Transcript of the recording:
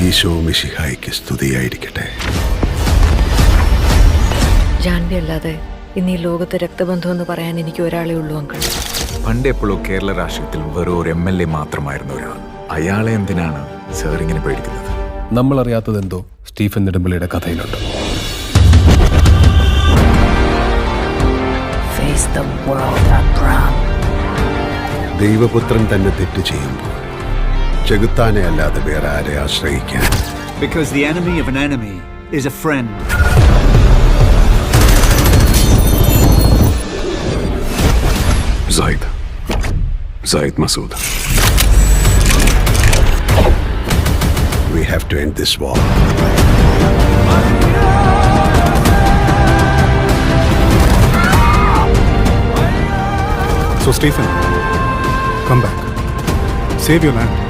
ഈശോ മിശിഹായ്ക്ക് സ്തുതിയായിരിക്കട്ടെ. ജാൻവി അല്ലാതെ ഇന്ന് ഈ ലോകത്ത് രക്തബന്ധം എന്ന് പറയാൻ എനിക്ക് ഒരാളേ ഉള്ളൂ അങ്കിൾ. പണ്ട് എപ്പോഴോ കേരള രാഷ്ട്രീയത്തിൽ വെറും ഒരു MLA മാത്രമായിരുന്ന ഒരാൾ. അയാളെ എന്തിനാണ് സാർ ഇങ്ങനെ പേടിക്കുന്നത്? നമ്മൾ അറിയാത്തതെന്തോ സ്റ്റീഫൻ നെടുമ്പള്ളിയുടെ കഥയിലുണ്ട്. ദൈവപുത്രൻ തന്നെ തെറ്റ് ചെയ്യുമ്പോൾ ചെകുത്താനെ അല്ലാതെ വേറെ ആരെ ആശ്രയിക്കാൻ? Because the enemy of an enemy is a friend. Zaid Masood. We have to end this war. So Stephen, come back. Save your land.